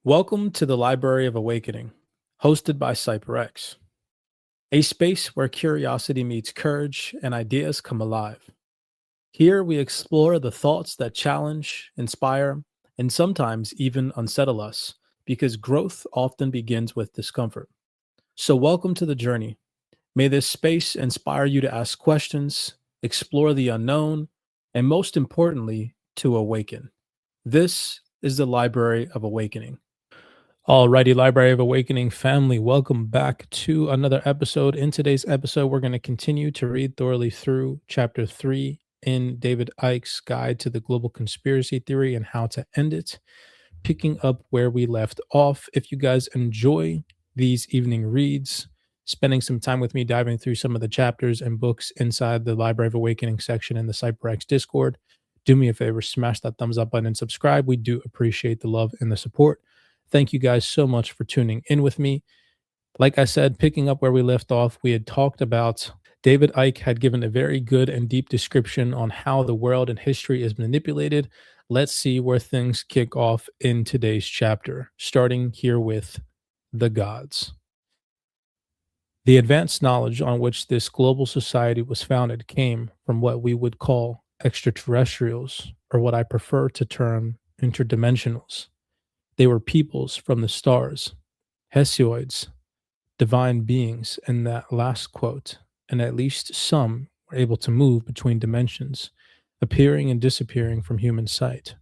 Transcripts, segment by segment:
Welcome to the Library of Awakening, hosted by CyberX, a space where curiosity meets courage and ideas come alive. Here we explore the thoughts that challenge, inspire, and sometimes even unsettle us, because growth often begins with discomfort. So, welcome to the journey. May this space inspire you to ask questions, explore the unknown, and most importantly, to awaken. This is the Library of Awakening. Alrighty, Library of Awakening family, welcome back to another episode. In today's episode, we're going to continue to read thoroughly through chapter 3 in David Icke's Guide to the Global Conspiracy Theory and How to End It, picking up where we left off. If you guys enjoy these evening reads, spending some time with me diving through some of the chapters and books inside the Library of Awakening section in the CyberX Discord, do me a favor, smash that thumbs up button and subscribe. We do appreciate the love and the support. Thank you guys so much for tuning in with me. Like I said, picking up where we left off, we had talked about David Icke had given a very good and deep description on how the world and history is manipulated. Let's see where things kick off in today's chapter, starting here with the gods. The advanced knowledge on which this global society was founded came from what we would call extraterrestrials, or what I prefer to term interdimensionals. They were peoples from the stars, Hesioids, divine beings in that last quote, and at least some were able to move between dimensions, appearing and disappearing from human sight.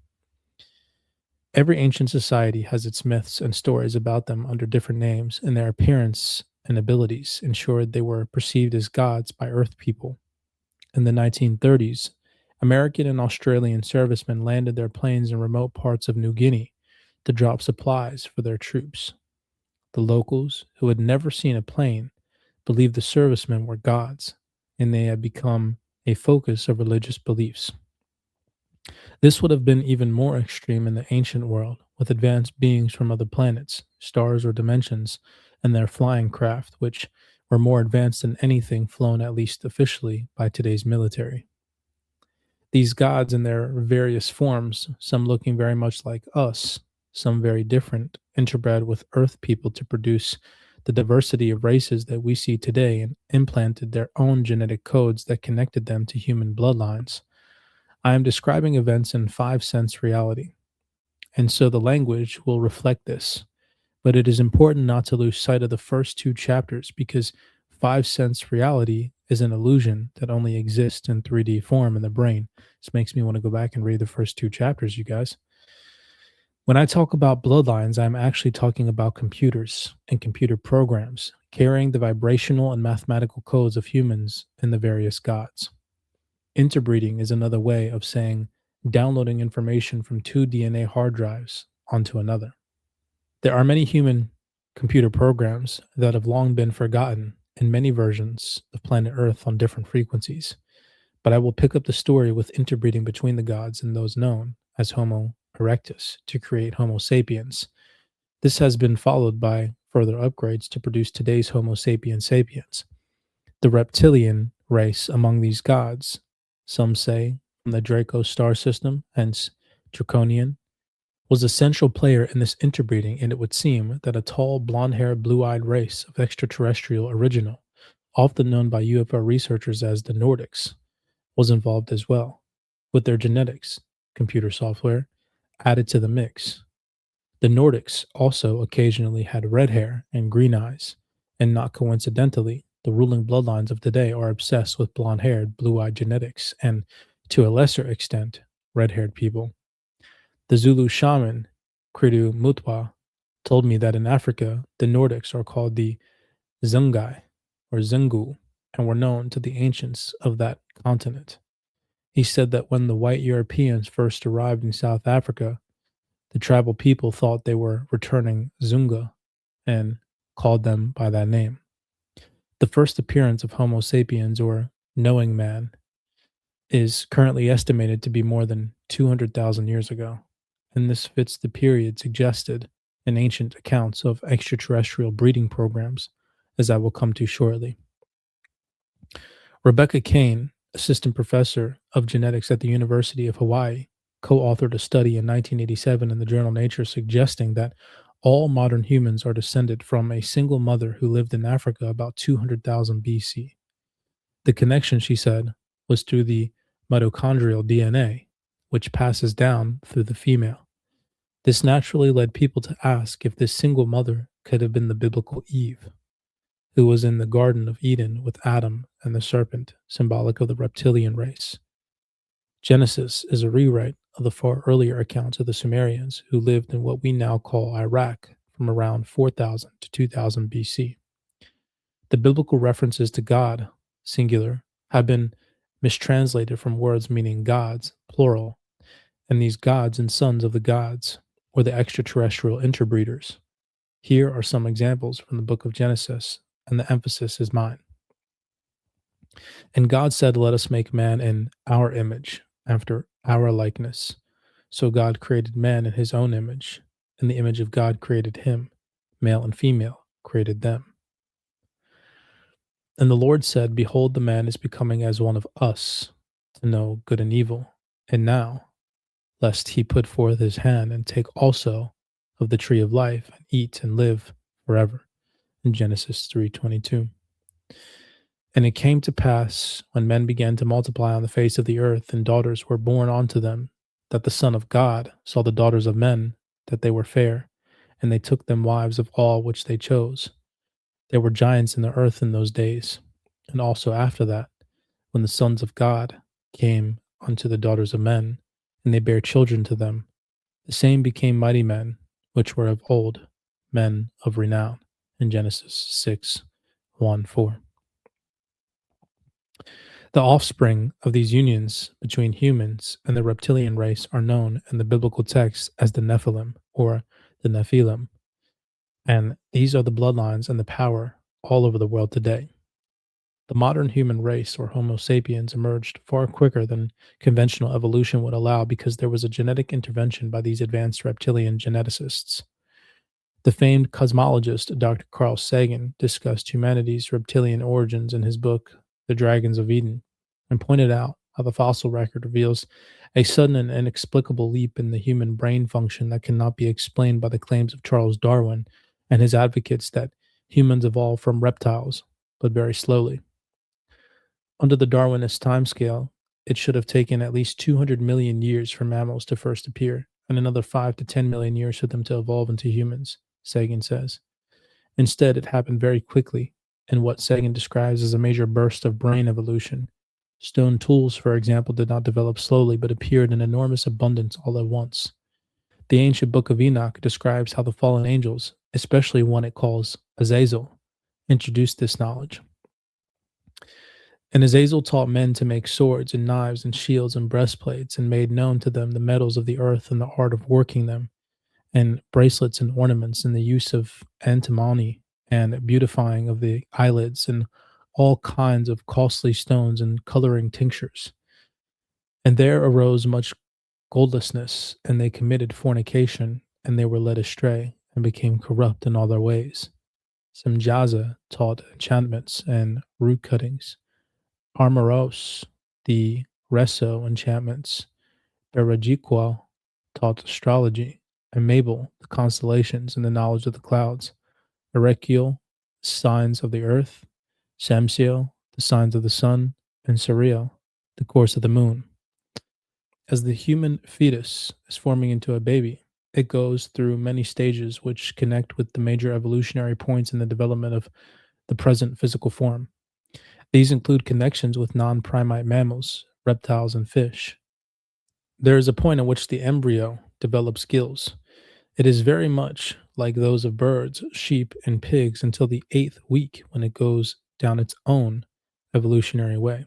Every ancient society has its myths and stories about them under different names, and their appearance and abilities ensured they were perceived as gods by Earth people. In the 1930s, American and Australian servicemen landed their planes in remote parts of New Guinea to drop supplies for their troops. The locals, who had never seen a plane, believed the servicemen were gods, and they had become a focus of religious beliefs. This would have been even more extreme in the ancient world, with advanced beings from other planets, stars, or dimensions, and their flying craft, which were more advanced than anything flown, at least officially, by today's military. These gods, in their various forms, some looking very much like us, some very different, interbred with Earth people to produce the diversity of races that we see today, and implanted their own genetic codes that connected them to human bloodlines. I am describing events in 5 sense reality, and so the language will reflect this. But it is important not to lose sight of the first two chapters, because 5 sense reality is an illusion that only exists in 3D form in the brain. This makes me want to go back and read the first two chapters, you guys. When I talk about bloodlines, I'm actually talking about computers and computer programs carrying the vibrational and mathematical codes of humans and the various gods. Interbreeding is another way of saying downloading information from two DNA hard drives onto another. There are many human computer programs that have long been forgotten in many versions of planet Earth on different frequencies, but I will pick up the story with interbreeding between the gods and those known as Homo erectus to create Homo sapiens. This has been followed by further upgrades to produce today's Homo sapiens sapiens. The reptilian race among these gods, some say from the Draco star system, hence Draconian, was a central player in this interbreeding, and it would seem that a tall, blonde-haired, blue-eyed race of extraterrestrial original, often known by UFO researchers as the Nordics, was involved as well, with their genetics, computer software, added to the mix. The Nordics also occasionally had red hair and green eyes, and not coincidentally, the ruling bloodlines of today are obsessed with blonde haired, blue eyed genetics and, to a lesser extent, red haired people. The Zulu shaman, Kridu Mutwa, told me that in Africa, the Nordics are called the Zungai or Zungu and were known to the ancients of that continent. He said that when the white Europeans first arrived in South Africa, the tribal people thought they were returning Zunga and called them by that name. The first appearance of Homo sapiens, or knowing man, is currently estimated to be more than 200,000 years ago, and this fits the period suggested in ancient accounts of extraterrestrial breeding programs, as I will come to shortly. Rebecca Kane, assistant professor of genetics at the University of Hawaii, co authored a study in 1987 in the journal Nature suggesting that All modern humans are descended from a single mother who lived in Africa about 200,000 BC. The connection, she said, was through the mitochondrial DNA, which passes down through the female. This naturally led people to ask if this single mother could have been the biblical Eve, who was in the Garden of Eden with Adam and the serpent, symbolic of the reptilian race. Genesis is a rewrite of the far earlier accounts of the Sumerians who lived in what we now call Iraq from around 4000 to 2000 BC. The biblical references to God, singular, have been mistranslated from words meaning gods, plural, and these gods and sons of the gods, or the extraterrestrial interbreeders. Here are some examples from the book of Genesis, and the emphasis is mine. And God said, "Let us make man in our image, after our likeness." So God created man in his own image. In the image of God created him, male and female created them. And the Lord said, "Behold, the man is becoming as one of us, to know good and evil. And now, lest he put forth his hand and take also of the tree of life and eat and live forever." In Genesis 3:22. And it came to pass, when men began to multiply on the face of the earth, and daughters were born unto them, that the Son of God saw the daughters of men, that they were fair, and they took them wives of all which they chose. There were giants in the earth in those days, and also after that, when the sons of God came unto the daughters of men, and they bare children to them. The same became mighty men, which were of old, men of renown. In Genesis 6, 1, 4. The offspring of these unions between humans and the reptilian race are known in the biblical texts as the Nephilim or the Nephilim, and these are the bloodlines and the power all over the world today. The modern human race, or Homo sapiens, emerged far quicker than conventional evolution would allow because there was a genetic intervention by these advanced reptilian geneticists. The famed cosmologist Dr. Carl Sagan discussed humanity's reptilian origins in his book, The Dragons of Eden, and pointed out how the fossil record reveals a sudden and inexplicable leap in the human brain function that cannot be explained by the claims of Charles Darwin and his advocates that humans evolved from reptiles, but very slowly. Under the Darwinist timescale, it should have taken at least 200 million years for mammals to first appear, and another 5 to 10 million years for them to evolve into humans, Sagan says. Instead, it happened very quickly, in what Sagan describes as a major burst of brain evolution. Stone tools, for example, did not develop slowly but appeared in enormous abundance all at once. The ancient book of Enoch describes how the fallen angels, especially one it calls Azazel, introduced this knowledge. And Azazel taught men to make swords and knives and shields and breastplates, and made known to them the metals of the earth and the art of working them, and bracelets and ornaments, and the use of antimony and beautifying of the eyelids, and all kinds of costly stones and coloring tinctures. And there arose much godlessness, and they committed fornication, and they were led astray, and became corrupt in all their ways. Semjaza taught enchantments and root cuttings. Armoros, the Reso enchantments. Berajiqual taught astrology, and Mabel the constellations and the knowledge of the clouds. Erekiel, signs of the earth. Shamsiel, the signs of the sun. And Sariel, the course of the moon. As the human fetus is forming into a baby, it goes through many stages which connect with the major evolutionary points in the development of the present physical form. These include connections with non primate mammals, reptiles, and fish. There is a point at which the embryo develops gills. It is very much like those of birds, sheep, and pigs until the 8th week when it goes down its own evolutionary way.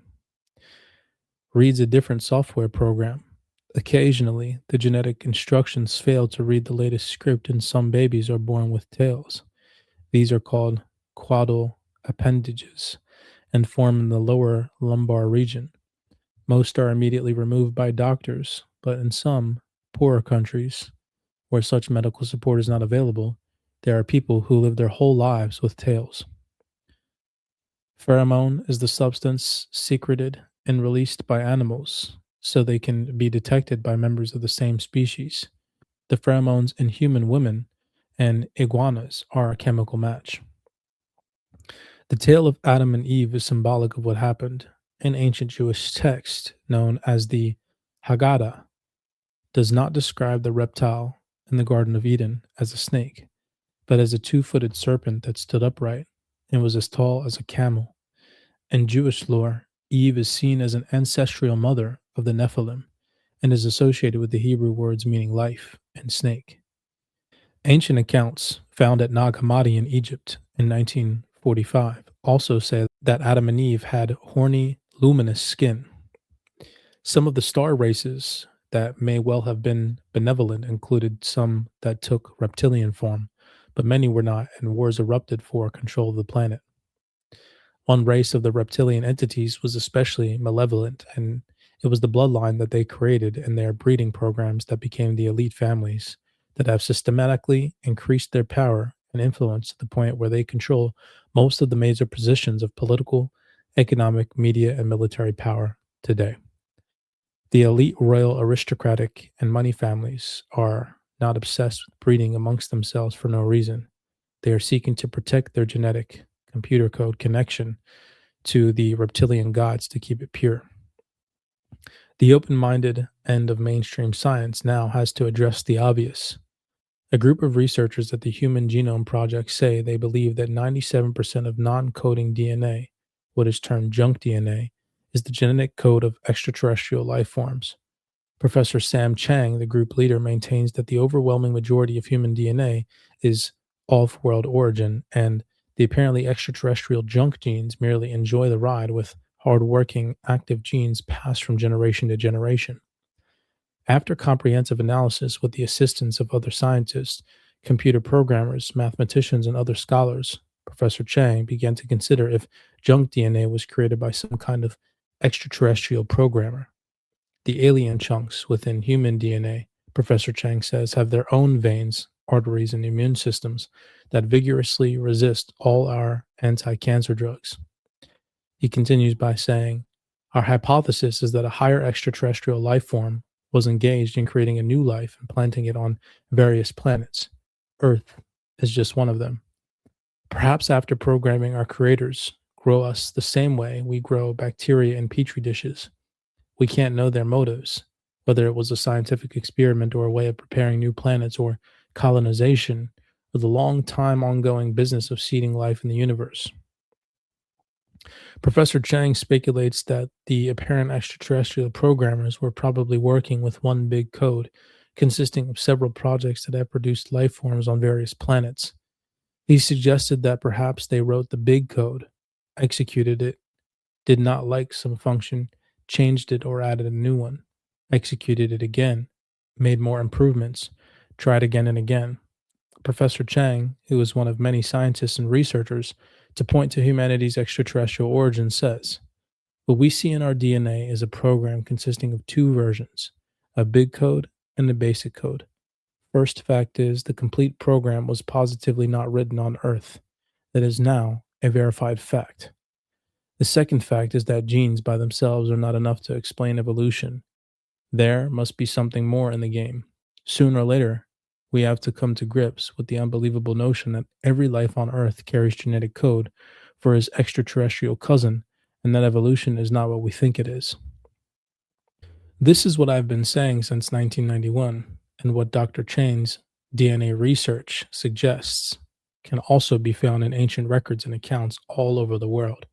Reads a different software program. Occasionally, the genetic instructions fail to read the latest script, and some babies are born with tails. These are called caudal appendages and form in the lower lumbar region. Most are immediately removed by doctors, but in some poorer countries where such medical support is not available, there are people who live their whole lives with tails. Pheromone is the substance secreted and released by animals so they can be detected by members of the same species. The pheromones in human women and iguanas are a chemical match. The tale of Adam and Eve is symbolic of what happened. An ancient Jewish text known as the Haggadah does not describe the reptile in the Garden of Eden as a snake, but as a two-footed serpent that stood upright and was as tall as a camel. In Jewish lore, Eve is seen as an ancestral mother of the Nephilim and is associated with the Hebrew words meaning life and snake. Ancient accounts found at Nag Hammadi in Egypt in 1945 also say that Adam and Eve had horny, luminous skin. Some of the star races that may well have been benevolent included some that took reptilian form, but many were not, and wars erupted for control of the planet. One race of the reptilian entities was especially malevolent, and it was the bloodline that they created in their breeding programs that became the elite families that have systematically increased their power and influence to the point where they control most of the major positions of political, economic, media, and military power today. The elite royal aristocratic and money families are not obsessed with breeding amongst themselves for no reason. They are seeking to protect their genetic computer code connection to the reptilian gods to keep it pure. The open minded end of mainstream science now has to address the obvious. A group of researchers at the Human Genome Project say they believe that 97% of non coding DNA, what is termed junk DNA, is the genetic code of extraterrestrial life forms. Professor Sam Chang, the group leader, maintains that the overwhelming majority of human DNA is off world origin, and the apparently extraterrestrial junk genes merely enjoy the ride with hard-working, active genes passed from generation to generation. After comprehensive analysis with the assistance of other scientists, computer programmers, mathematicians, and other scholars, Professor Chang began to consider if junk DNA was created by some kind of extraterrestrial programmer. The alien chunks within human DNA, Professor Chang says, have their own veins, arteries, and immune systems that vigorously resist all our anti cancer drugs. He continues by saying, our hypothesis is that a higher extraterrestrial life form was engaged in creating a new life and planting it on various planets. Earth is just one of them. Perhaps after programming our creators grow us the same way we grow bacteria in petri dishes, we can't know their motives, whether it was a scientific experiment or a way of preparing new planets or colonization, or the long time ongoing business of seeding life in the universe. Professor Chang speculates that the apparent extraterrestrial programmers were probably working with one big code, consisting of several projects that have produced life forms on various planets. He suggested that perhaps they wrote the big code, executed it, did not like some function, changed it or added a new one, executed it again, made more improvements, tried again and again. Professor Chang, who is one of many scientists and researchers to point to humanity's extraterrestrial origin, says, what we see in our DNA is a program consisting of two versions, a big code and a basic code. First fact is the complete program was positively not written on Earth. That is now a verified fact. The second fact is that genes by themselves are not enough to explain evolution. There must be something more in the game. Sooner or later, we have to come to grips with the unbelievable notion that every life on Earth carries genetic code for his extraterrestrial cousin, and that evolution is not what we think it is. This is what I've been saying since 1991, and what Dr. Chang's DNA research suggests can also be found in ancient records and accounts all over the world.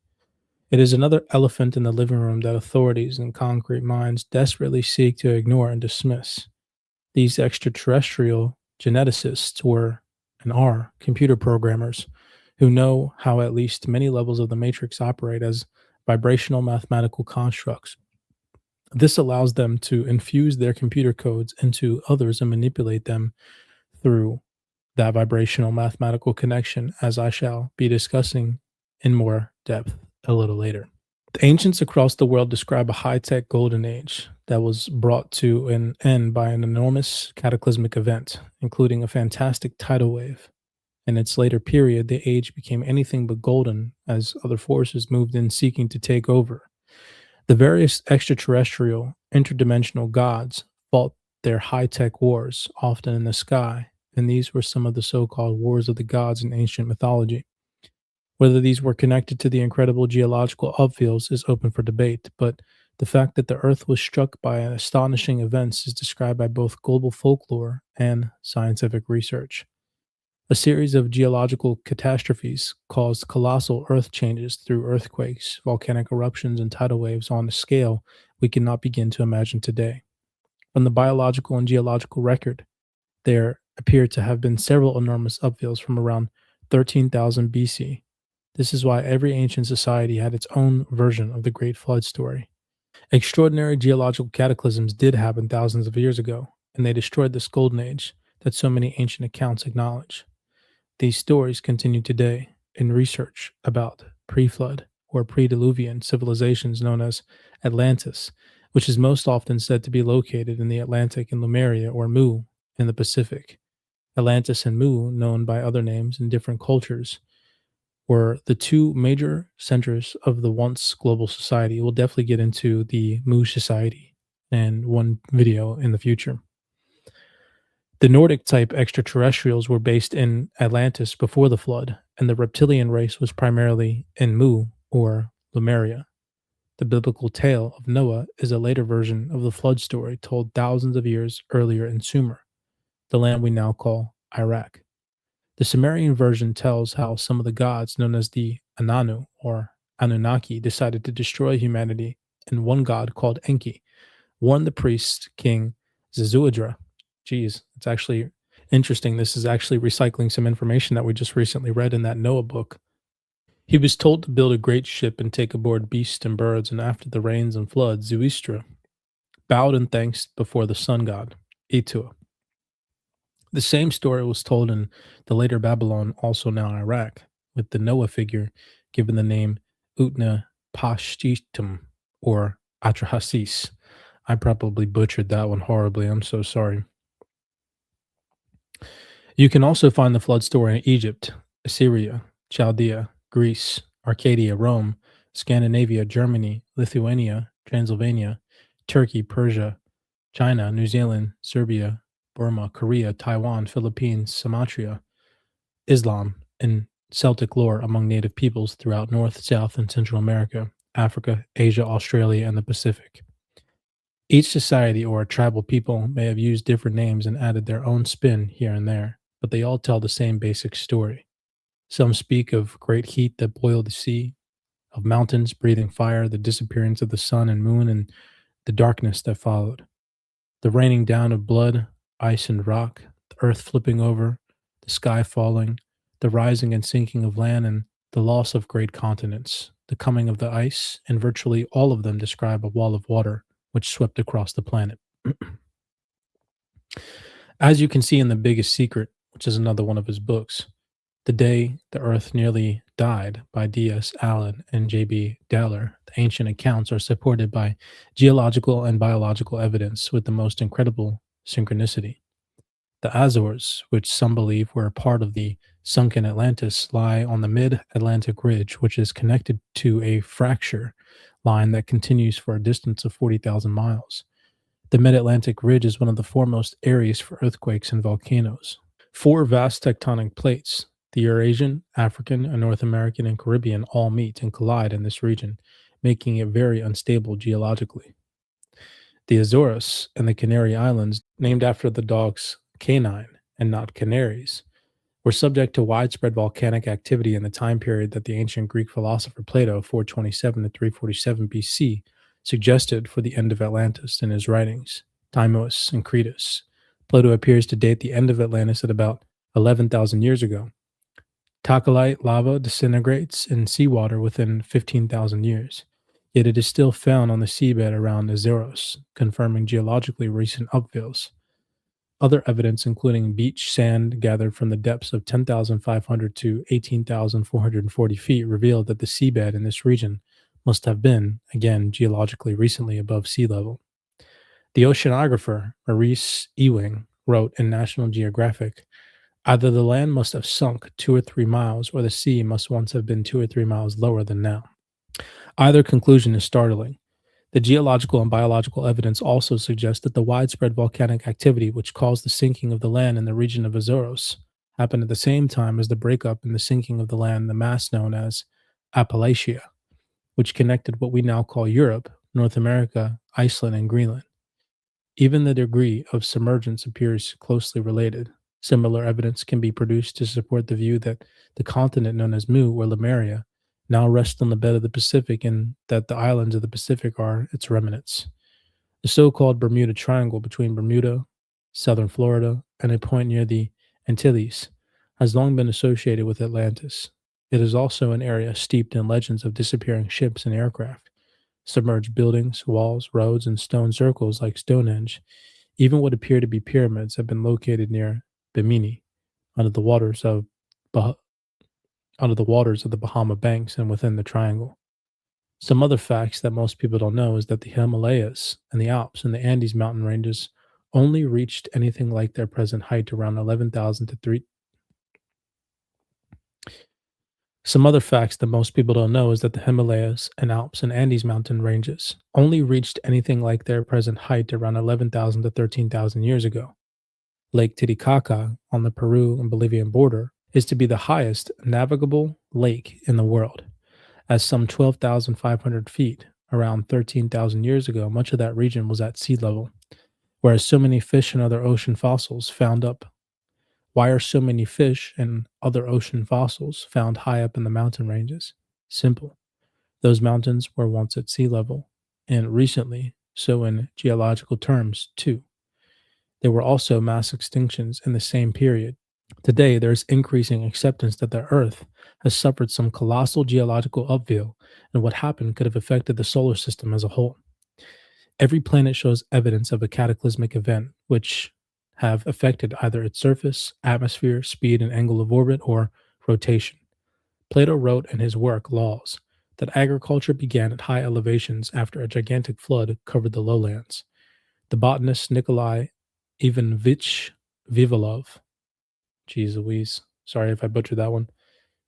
It is another elephant in the living room that authorities and concrete minds desperately seek to ignore and dismiss. These extraterrestrial geneticists were and are computer programmers who know how at least many levels of the matrix operate as vibrational mathematical constructs. This allows them to infuse their computer codes into others and manipulate them through that vibrational mathematical connection, as I shall be discussing in more depth a little later. The ancients across the world describe a high tech golden age that was brought to an end by an enormous cataclysmic event, including a fantastic tidal wave. In its later period, the age became anything but golden as other forces moved in seeking to take over. The various extraterrestrial, interdimensional gods fought their high tech wars, often in the sky, and these were some of the so called wars of the gods in ancient mythology. Whether these were connected to the incredible geological upheavals is open for debate, but the fact that the Earth was struck by astonishing events is described by both global folklore and scientific research. A series of geological catastrophes caused colossal earth changes through earthquakes, volcanic eruptions, and tidal waves on a scale we cannot begin to imagine today. From the biological and geological record, there appear to have been several enormous upheavals from around 13,000 BC. This is why every ancient society had its own version of the Great Flood story. Extraordinary geological cataclysms did happen thousands of years ago, and they destroyed this golden age that so many ancient accounts acknowledge. These stories continue today in research about pre flood or pre Diluvian civilizations known as Atlantis, which is most often said to be located in the Atlantic and Lemuria or Mu in the Pacific. Atlantis and Mu, known by other names in different cultures, were the two major centers of the once global society. We'll definitely get into the Mu society in one video in the future. The Nordic type extraterrestrials were based in Atlantis before the flood, and the reptilian race was primarily in Mu or Lemuria. The biblical tale of Noah is a later version of the flood story told thousands of years earlier in Sumer, the land we now call Iraq. The Sumerian version tells how some of the gods, known as the Ananu or Anunnaki, decided to destroy humanity, and one god called Enki warned the priest king Zezuadra. Geez, it's actually interesting. This is actually recycling some information that we just recently read in that Noah book. He was told to build a great ship and take aboard beasts and birds, and after the rains and floods, Zeustra bowed in thanks before the sun god, Etua. The same story was told in the later Babylon, also now Iraq, with the Noah figure given the name Utna Pashtitum or Atrahasis. I probably butchered that one horribly. I'm so sorry. You can also find the flood story in Egypt, Assyria, Chaldea, Greece, Arcadia, Rome, Scandinavia, Germany, Lithuania, Transylvania, Turkey, Persia, China, New Zealand, Serbia, Burma, Korea, Taiwan, Philippines, Sumatra, Islam, and Celtic lore among native peoples throughout North, South, and Central America, Africa, Asia, Australia, and the Pacific. Each society or tribal people may have used different names and added their own spin here and there, but they all tell the same basic story. Some speak of great heat that boiled the sea, of mountains breathing fire, the disappearance of the sun and moon, and the darkness that followed. The raining down of blood, ice and rock, the earth flipping over, the sky falling, the rising and sinking of land, and the loss of great continents, the coming of the ice, and virtually all of them describe a wall of water which swept across the planet. As you can see in The Biggest Secret, which is another one of his books, The Day the Earth Nearly Died by D.S. Allen and J.B. Dahler, the ancient accounts are supported by geological and biological evidence with the most incredible synchronicity. The Azores, which some believe were a part of the sunken Atlantis, lie on the mid Atlantic ridge, which is connected to a fracture line that continues for a distance of 40,000 miles. The mid Atlantic ridge is one of the foremost areas for earthquakes and volcanoes. Four vast tectonic plates, the Eurasian, African, and North American and Caribbean, all meet and collide in this region, making it very unstable geologically. The Azores and the Canary Islands, named after the dogs Canine and not Canaries, were subject to widespread volcanic activity in the time period that the ancient Greek philosopher Plato, 427 to 347 BC, suggested for the end of Atlantis in his writings, Timaeus and Critias. Plato appears to date the end of Atlantis at about 11,000 years ago. Tacolite lava disintegrates in seawater within 15,000 years, yet it is still found on the seabed around Azeros, confirming geologically recent upheavals. Other evidence, including beach sand gathered from the depths of 10,500 to 18,440 feet, revealed that the seabed in this region must have been, again, geologically recently above sea level. The oceanographer Maurice Ewing wrote in National Geographic, either the land must have sunk 2 or 3 miles, or the sea must once have been 2 or 3 miles lower than now. Either conclusion is startling. The geological and biological evidence also suggests that the widespread volcanic activity which caused the sinking of the land in the region of Azores happened at the same time as the breakup and the sinking of the land in the mass known as Appalachia, which connected what we now call Europe, North America, Iceland, and Greenland. Even the degree of submergence appears closely related. Similar evidence can be produced to support the view that the continent known as Mu or Lemuria now rests on the bed of the Pacific and that the islands of the Pacific are its remnants. The so called Bermuda Triangle between Bermuda, southern Florida, and a point near the Antilles has long been associated with Atlantis. It is also an area steeped in legends of disappearing ships and aircraft, submerged buildings, walls, roads, and stone circles like Stonehenge. Even what appear to be pyramids have been located near Bimini, under the waters of bah- under the waters of the Bahama Banks and within the triangle. Some other facts that most people don't know is that the Himalayas and the Alps and the Andes mountain ranges only reached anything like their present height around 11,000 to 3. Some other facts that most people don't know is that the Himalayas and Alps and Andes mountain ranges only reached anything like their present height around 11,000 to 13,000 years ago. Lake Titicaca on the Peru and Bolivian border is to be the highest navigable lake in the world. At some 12,500 feet, around 13,000 years ago, much of that region was at sea level, whereas so many fish and other ocean fossils found up. Why are so many fish and other ocean fossils found high up in the mountain ranges? Simple. Those mountains were once at sea level, and recently, so in geological terms, too. There were also mass extinctions in the same period. Today, there is increasing acceptance that the Earth has suffered some colossal geological upheaval, and what happened could have affected the solar system as a whole. Every planet shows evidence of a cataclysmic event, which have affected either its surface, atmosphere, speed and angle of orbit, or rotation. Plato wrote in his work Laws that agriculture began at high elevations after a gigantic flood covered the lowlands. The botanist Nikolai Ivanovich Vivalov, geez Louise, sorry if I butchered that one.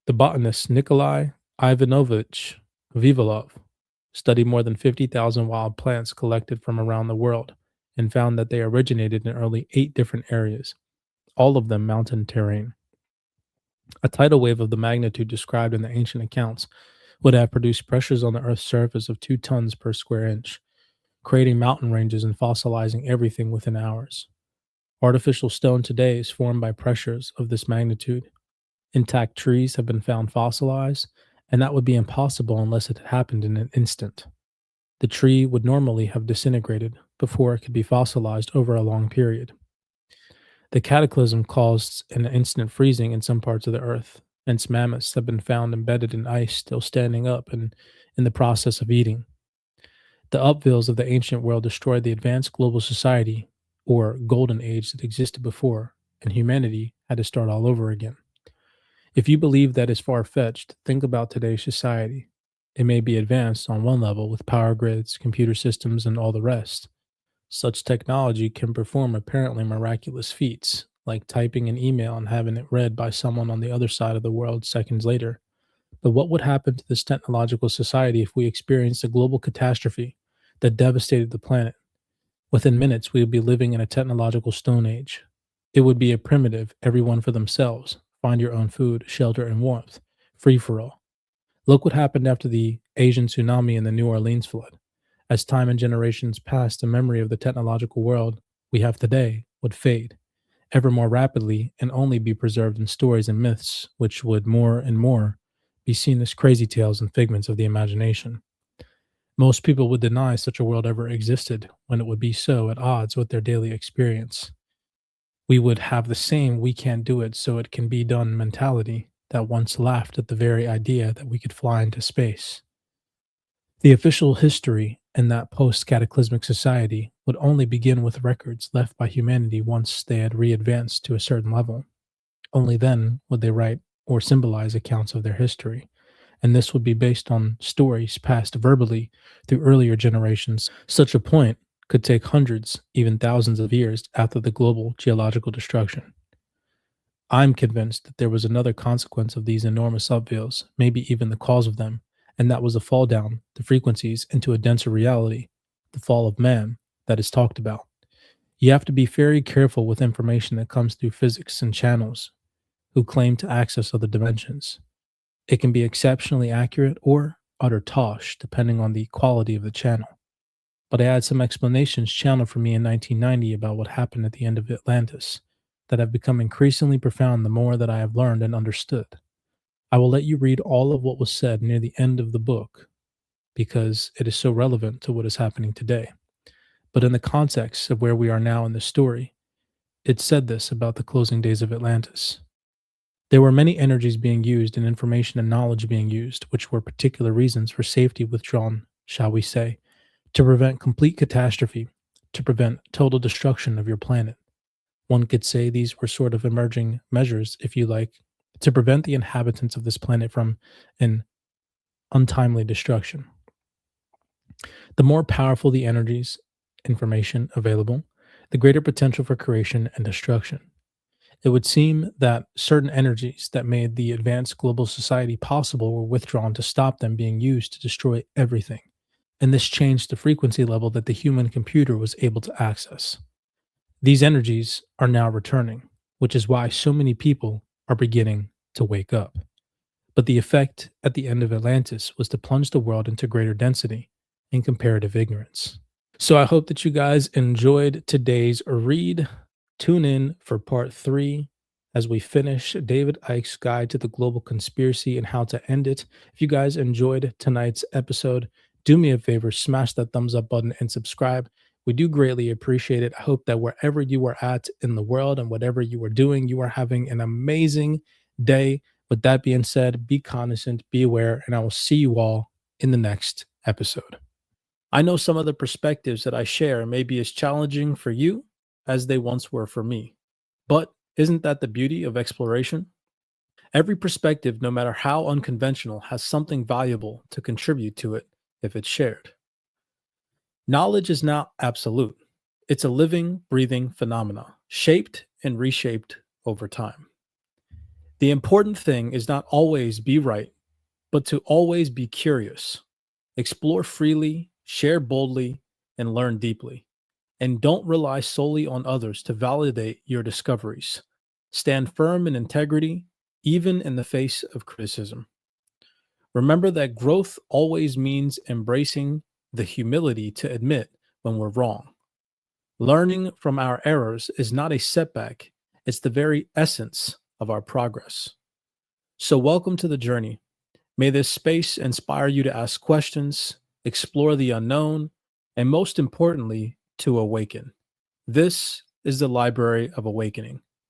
The botanist Nikolai Ivanovich Vivalov studied more than 50,000 wild plants collected from around the world and found that they originated in only 8 different areas, all of them mountain terrain. A tidal wave of the magnitude described in the ancient accounts would have produced pressures on the Earth's surface of 2 tons per square inch, creating mountain ranges and fossilizing everything within hours. Artificial stone today is formed by pressures of this magnitude. Intact trees have been found fossilized, and that would be impossible unless it had happened in an instant. The tree would normally have disintegrated before it could be fossilized over a long period. The cataclysm caused an instant freezing in some parts of the earth, hence mammoths have been found embedded in ice still standing up and in the process of eating. The upheavals of the ancient world destroyed the advanced global society, or golden age that existed before, and humanity had to start all over again. If you believe that is far fetched, think about today's society. It may be advanced on one level with power grids, computer systems, and all the rest. Such technology can perform apparently miraculous feats, like typing an email and having it read by someone on the other side of the world seconds later. But what would happen to this technological society if we experienced a global catastrophe that devastated the planet? Within minutes, we would be living in a technological stone age. It would be a primitive, everyone for themselves, find your own food, shelter, and warmth, free for all. Look what happened after the Asian tsunami and the New Orleans flood. As time and generations passed, the memory of the technological world we have today would fade ever more rapidly and only be preserved in stories and myths, which would more and more be seen as crazy tales and figments of the imagination. Most people would deny such a world ever existed when it would be so at odds with their daily experience. We would have the same we can't do it so it can be done mentality that once laughed at the very idea that we could fly into space. The official history in that post cataclysmic society would only begin with records left by humanity once they had re advanced to a certain level. Only then would they write or symbolize accounts of their history, and this would be based on stories passed verbally through earlier generations. Such a point could take hundreds, even thousands of years after the global geological destruction. I'm convinced that there was another consequence of these enormous upheavals, maybe even the cause of them, and that was a fall down, the frequencies, into a denser reality, the fall of man, that is talked about. You have to be very careful with information that comes through physics and channels who claim to access other dimensions. It can be exceptionally accurate or utter tosh, depending on the quality of the channel. But I had some explanations channeled for me in 1990 about what happened at the end of Atlantis that have become increasingly profound the more that I have learned and understood. I will let you read all of what was said near the end of the book because it is so relevant to what is happening today. But in the context of where we are now in the story, it said this about the closing days of Atlantis. There were many energies being used and information and knowledge being used, which were particular reasons for safety withdrawn, shall we say, to prevent complete catastrophe, to prevent total destruction of your planet. One could say these were sort of emerging measures, if you like, to prevent the inhabitants of this planet from an untimely destruction. The more powerful the energies, information available, the greater potential for creation and destruction. It would seem that certain energies that made the advanced global society possible were withdrawn to stop them being used to destroy everything, and this changed the frequency level that the human computer was able to access. These energies are now returning, which is why so many people are beginning to wake up. But the effect at the end of Atlantis was to plunge the world into greater density and comparative ignorance. So I hope that you guys enjoyed today's read. Tune in for part 3 as we finish David Icke's Guide to the Global Conspiracy and How to End It. If you guys enjoyed tonight's episode, do me a favor, smash that thumbs up button and subscribe. We do greatly appreciate it. I hope that wherever you are at in the world and whatever you are doing, you are having an amazing day. With that being said, be cognizant, be aware, and I will see you all in the next episode. I know some of the perspectives that I share may be as challenging for you as they once were for me. But isn't that the beauty of exploration? Every perspective, no matter how unconventional, has something valuable to contribute to it if it's shared. Knowledge is not absolute. It's a living, breathing phenomena, shaped and reshaped over time. The important thing is not always be right, but to always be curious. Explore freely, share boldly, and learn deeply. And don't rely solely on others to validate your discoveries. Stand firm in integrity, even in the face of criticism. Remember that growth always means embracing the humility to admit when we're wrong. Learning from our errors is not a setback, it's the very essence of our progress. So, welcome to the journey. May this space inspire you to ask questions, explore the unknown, and most importantly, to awaken. This is the Library of Awakening,